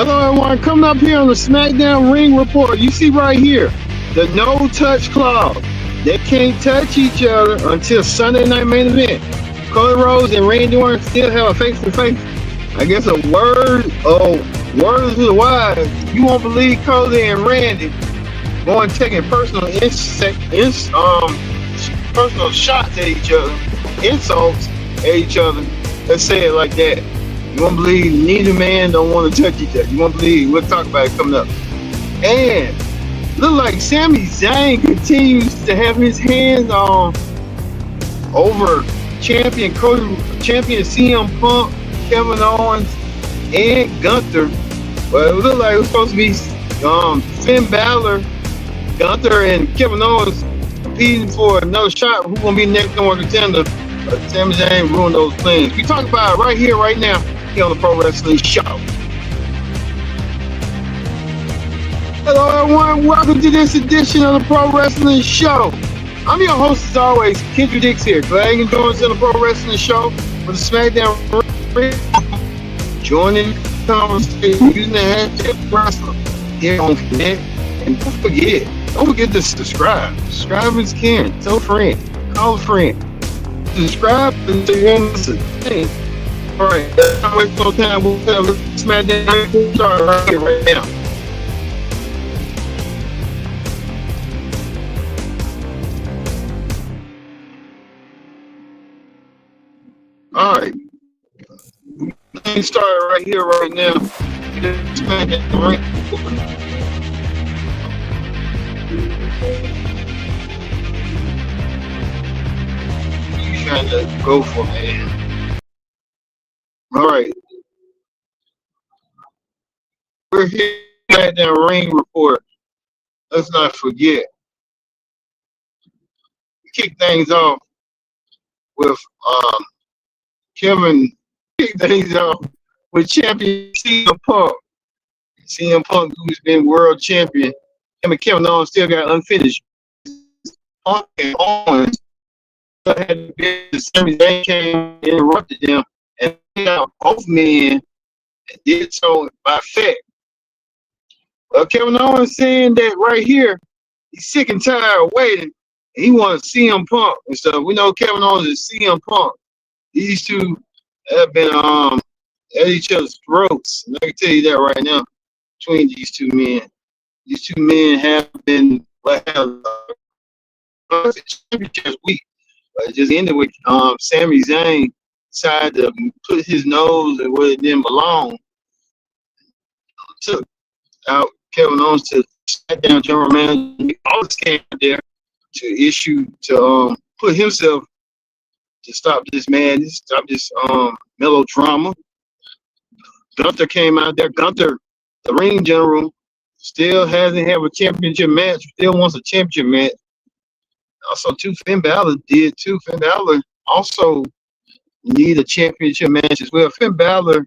Hello, everyone. Coming up here on the SmackDown Ring Report, you see right here the no touch clause. They can't touch each other until Sunday night main event. Cody Rhodes and Randy Orton still have a face-to-face. I guess a word to the wise. You won't believe Cody and Randy going taking personal personal shots at each other, insults at each other. Let's say it like that. You won't believe neither man don't want to touch each other. You won't believe. We'll talk about it coming up. And look like Sami Zayn continues to have his hands on over champion CM Punk, Kevin Owens, and Gunther. But it looked like it was supposed to be Finn Bálor, Gunther, and Kevin Owens competing for another shot. Who's gonna be next number one contender? But Sami Zayn ruined those plans. We talk about it right here, right now, here on the Pro Wrestling Show. Hello, everyone. Welcome to this edition of the Pro Wrestling Show. I'm your host, as always, Kendra Dix here. Glad you can join us on the Pro Wrestling Show for the SmackDown Ring. Joining the conversation using the hashtag wrestler here on Connect. And don't forget to subscribe. Subscribe is kin. Tell a friend. Call a friend. Subscribe and say you listen. All right, let's not waste no time. We'll have SmackDown start right here, right now. All right, let's start right here, right now. SmackDown Ring Report. Trying to go for, man. All right, we're here at that Ring Report. Let's not forget. We kick things off with Kevin. Kick things off with champion CM Punk. CM Punk, who's been world champion. Him and Kevin Owens still got unfinished. Punk and Owens had been Sami Zayn came, interrupted them, and both men did so by fact. Well, Kevin Owens saying that right here, he's sick and tired of waiting. He wants CM Punk and stuff. We know Kevin Owens is CM Punk. These two have been at each other's throats. And I can tell you that right now. Between these two men have been championship week. But it just ended with Sami Zayn decided to put his nose where it didn't belong. Took out Kevin Owens to SmackDown general manager. Always came there to put himself to stop this madness, stop this melodrama. Gunther came out there. Gunther, the ring general, still hasn't had a championship match. Still wants a championship match. Also, too, Finn Bálor did too. Finn Bálor also need a championship match as well. Finn Bálor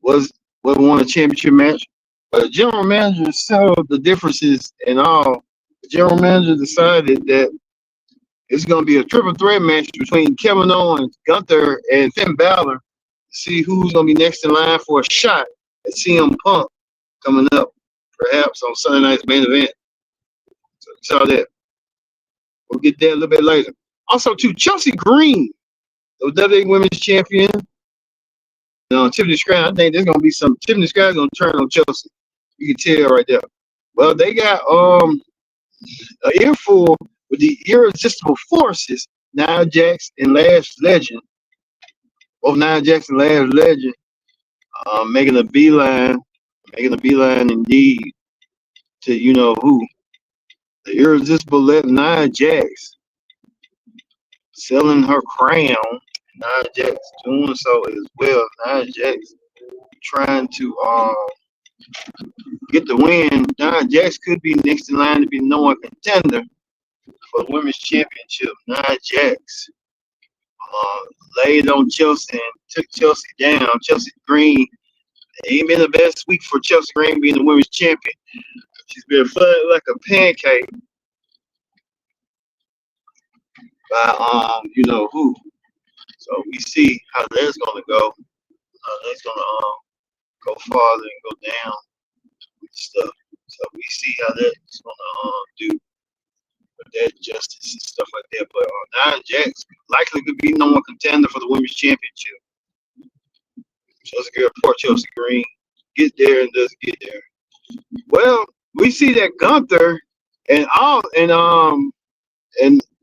won a championship match, but the general manager saw the differences and all. The general manager decided that it's going to be a triple threat match between Kevin Owens, Gunther, and Finn Bálor to see who's going to be next in line for a shot at CM Punk coming up, perhaps on Sunday night's main event. So we saw that. We'll get there a little bit later. Also, too, Chelsea Green, the WWE Women's Champion. Tiffany Stratton, I think there's going to be some. Tiffany Stratton's going to turn on Chelsea. You can tell right there. Well, they got an earful with the irresistible forces, Nia Jax and Lash Legend. Both Nia Jax and Lash Legend making a beeline indeed to you know who. The irresistible Nia Jax selling her crown. Nia Jax doing so as well. Nia Jax trying to get the win. Nia Jax could be next in line to be no one contender for the Women's Championship. Nia Jax laid on Chelsea and took Chelsea down. Chelsea Green, it ain't been the best week for Chelsea Green being the Women's Champion. She's been flat like a pancake by you know who. So we see how that's gonna go. That's gonna go farther and go down with stuff. So we see how that's gonna do with that justice and stuff like that. But Nia Jax likely could be number one contender for the women's championship. Just get poor Chelsea Green get there and doesn't get there. Well, we see that Gunther and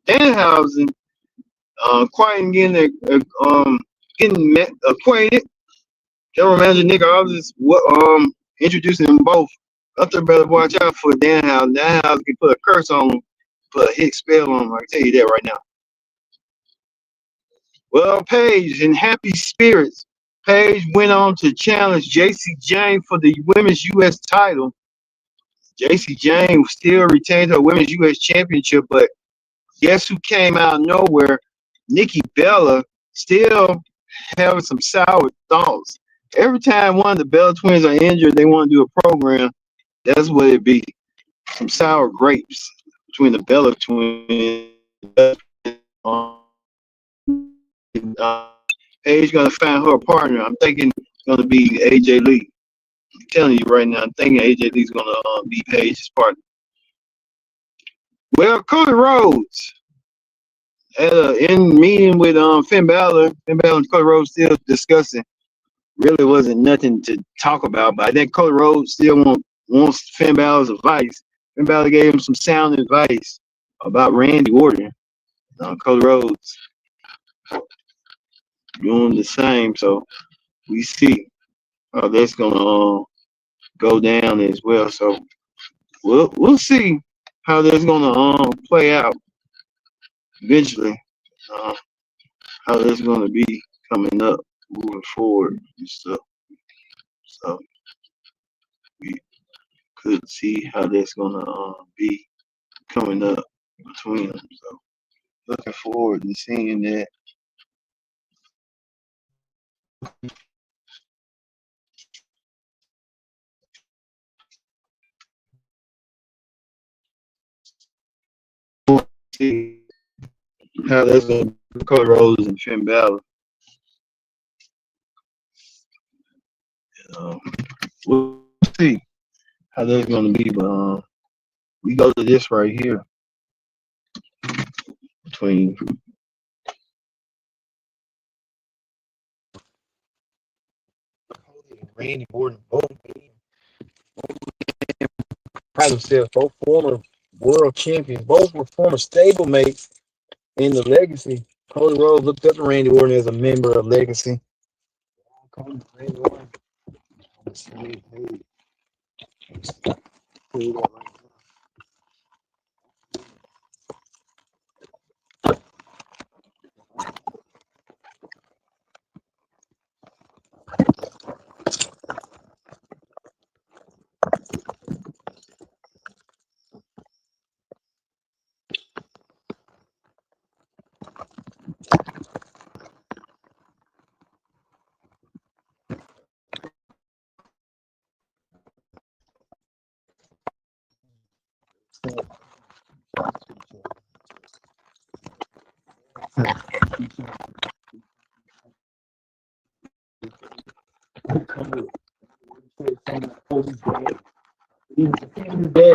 Danhausen quite getting acquainted. General Manager Nick Aldis introducing them both. Gunther better watch out for Danhausen. Danhausen can put a curse on him, put a hit spell on him. I can tell you that right now. Well, Paige, in happy spirits, Paige went on to challenge JC Jane for the women's U.S. title. JC Jane still retained her women's U.S. championship, but guess who came out of nowhere? Nikki Bella still having some sour thoughts. Every time one of the Bella twins are injured, they want to do a program. That's what it be. Some sour grapes between the Bella twins. Paige gonna find her partner. I'm thinking it's gonna be AJ Lee. I'm telling you right now, I'm thinking AJ Lee's gonna be Paige's partner. Well, Cody Rhodes had in meeting with Finn Bálor. Finn Bálor and Cody Rhodes still discussing. Really wasn't nothing to talk about, but I think Cody Rhodes still wants Finn Bálor's advice. Finn Bálor gave him some sound advice about Randy Orton. Cody Rhodes doing the same, so we see how that's gonna go down as well. So we'll see how that's gonna play out eventually. How that's gonna be coming up, moving forward and stuff. So we could see how that's gonna be coming up between them. So looking forward to seeing that. See how that's gonna be Cody Rhodes and Finn Balor. We'll see how that's gonna be, but we go to this right here between Cody and Randy Orton, both pride themselves, both former world champions, both were former stablemates in the Legacy. Cody Rhodes looked up to Randy Orton as a member of Legacy. Cody, Randy Orton.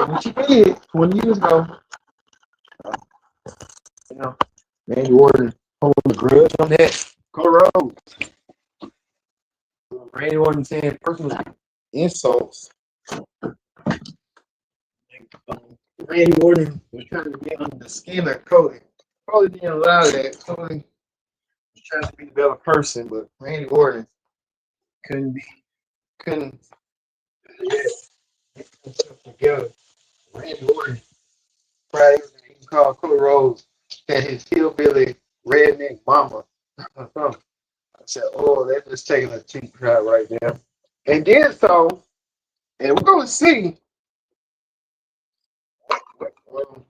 What she did 20 years ago. You know, Randy Orton holding a grudge on that. Cody Rhodes. Randy Orton saying personal insults. Randy Orton was trying to get under the skin of Cody. Cody didn't allow that. Cody was trying to be a better person, but Randy Orton couldn't get himself together. Randy Orton tried everything. He called Cody Rhodes and his hillbilly redneck mama. I said, oh, they're just taking a cheap shot right there. And then so, and we're going to see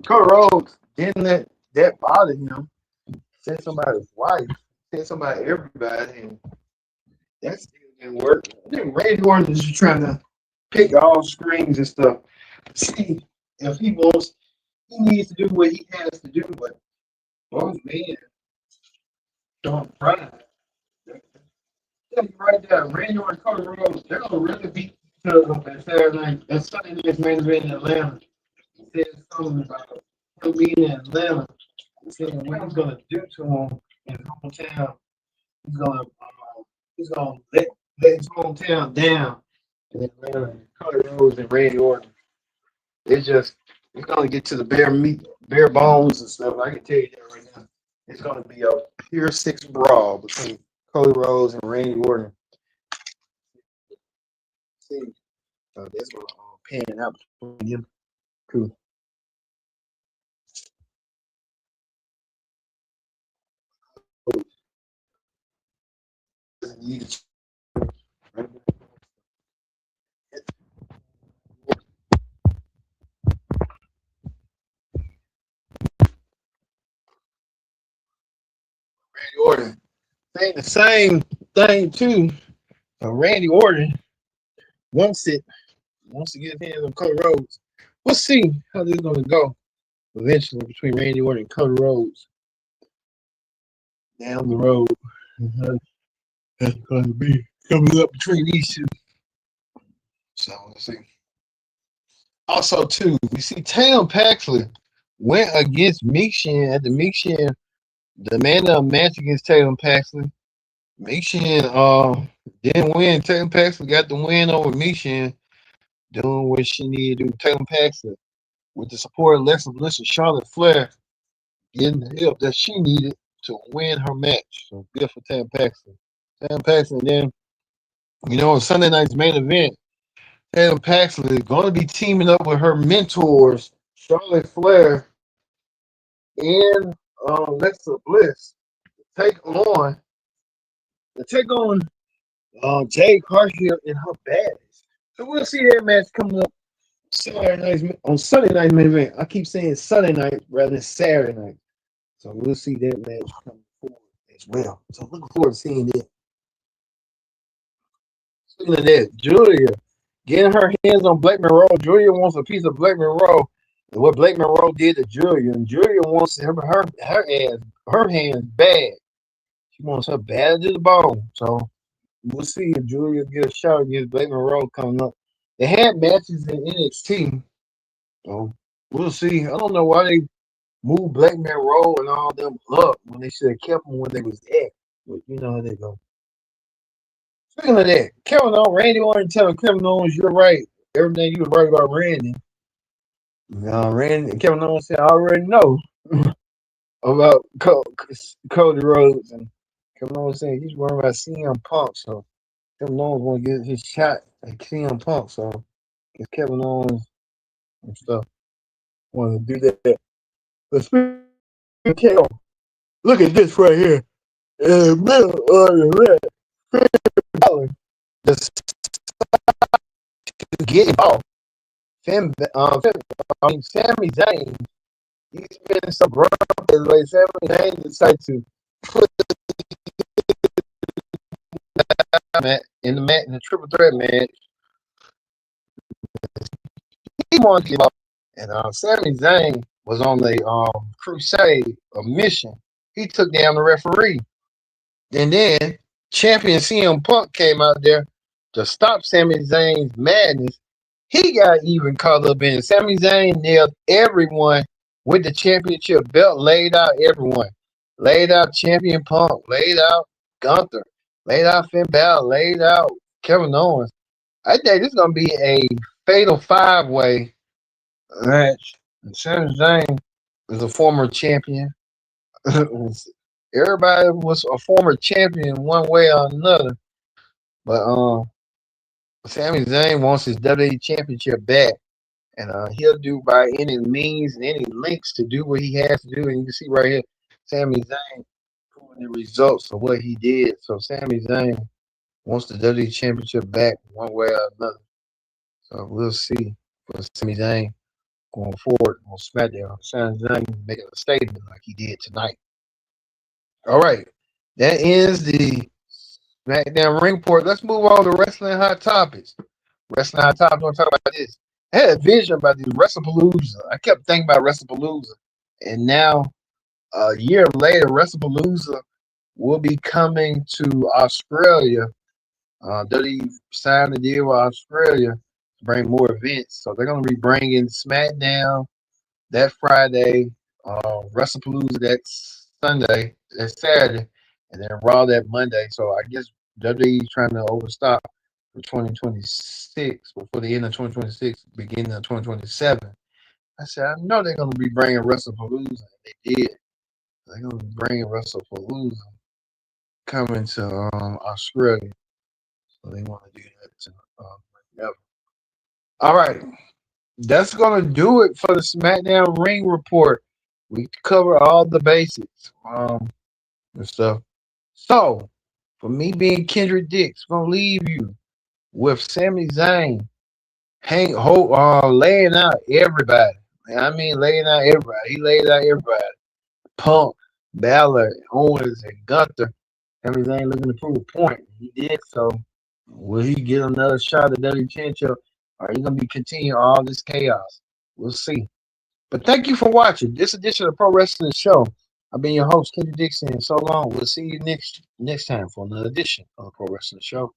Cody Rhodes didn't let that bother him. Said somebody's wife, said somebody, everybody, and that still didn't work. I think Randy Orton is just trying to pick all strings and stuff. See if he wants, he needs to do what he has to do, but both men don't pride. Right there, Randy Orton, Cody Rhodes, they're gonna really beat each other up that Saturday night. That Sunday night's main event in Atlanta. He said something about him being in Atlanta. He said what he's gonna do to him in his hometown. He's gonna let his hometown down in Atlanta. Cody Rhodes and Randy Orton. It's gonna get to the bare bones and stuff. I can tell you that right now. It's gonna be a pure six brawl between Cody Rhodes and Randy Orton. See, that's gonna pan out between them. Cool. Randy Orton saying the same thing too. Randy Orton wants to get his hands on Cody Rhodes. We'll see how this is gonna go eventually between Randy Orton and Cody Rhodes down the road. That's going to be coming up between these two. So let's see. Also, too, we see Tatum Paxley went against Meekshin at the Meekshin, the man of match against Tatum Paxley. Meekshin didn't win. Tatum Paxley got the win over Meekshin, doing what she needed to do. Tatum Paxley, with the support of Alexa Bliss and Charlotte Flair, getting the help that she needed to win her match. So good for Tatum Paxley. Tatum Paxley, then, on Sunday night's main event, Tatum Paxley is going to be teaming up with her mentors, Charlotte Flair and Alexa Bliss, to take on Jade Cargill and her baddies. So we'll see that match coming up on Sunday night main event. I keep saying Sunday night rather than Saturday night. So we'll see that match coming forward as well. So looking forward to seeing that. Speaking of that, Julia getting her hands on Blake Monroe. Julia wants a piece of Blake Monroe. And what Blake Monroe did to Julia, and Julia wants her hands bad. She wants her bad to the bone. So we'll see if Julia gets a shot against Blake Monroe coming up. They had matches in NXT. So we'll see. I don't know why they moved Blake Monroe and all them up when they should have kept them when they was at. But you know how they go. Speaking of that, Kevin Owens, Randy Orton telling Kevin Owens, you're right. Everything you was right about Randy. Kevin Owens said, I already know about Cody Rhodes. And Kevin Owens said he's worried about CM Punk. So Kevin Owens want to get his shot at CM Punk. So if Kevin Owens and stuff want to do that. But speaking of Kevin, look at this right here. In the middle of the red, Bálor, the getting off. Sami Zayn, he's been so grumpy lately. Sami Zayn decided to put in the triple threat match. He wanted to give up, and Sami Zayn was on the crusade, a mission. He took down the referee, and then champion CM Punk came out there to stop Sami Zayn's madness. He got even caught up in it. Sami Zayn nailed everyone with the championship belt, laid out everyone. Laid out Champion Punk, laid out Gunther, laid out Finn Bálor, laid out Kevin Owens. I think this is going to be a fatal five-way match. And Sami Zayn is a former champion. Everybody was a former champion one way or another. But Sami Zayn wants his WWE Championship back. And he'll do by any means and any links to do what he has to do. And you can see right here, Sami Zayn proving the results of what he did. So Sami Zayn wants the WWE Championship back one way or another. So we'll see for Sami Zayn going forward on SmackDown. Sami Zayn making a statement like he did tonight. All right. That ends the SmackDown Ring Report. Let's move on to Wrestling Hot Topics. Wrestling Hot Topics, I want to talk about this. I had a vision about this WrestlePalooza. I kept thinking about WrestlePalooza. And now, a year later, WrestlePalooza will be coming to Australia WWE signed a deal with Australia to bring more events. So they're going to be bringing SmackDown that Friday, WrestlePalooza that Saturday, and then Raw that Monday. So I guess WWE trying to overstock for 2026, before the end of 2026, beginning of 2027. I said, I know they're going to be bringing WrestlePalooza. They did. They're going to be bringing WrestlePalooza coming to Australia. So they want to do that to whatever. All right. That's going to do it for the SmackDown Ring Report. We cover all the basics and stuff. So, for me being Kendrick Dix, going to leave you with Sami Zayn laying out everybody. I mean, laying out everybody. He laid out everybody. Punk, Bálor, Owens, and Gunther. Sami Zayn looking to prove a point. He did so. Will he get another shot at WWE Championship? Or are he going to be continuing all this chaos? We'll see. But thank you for watching this edition of Pro Wrestling Show. I've been your host, Kendrick Dixon, and so long. We'll see you next time for another edition of the Pro Wrestling Show.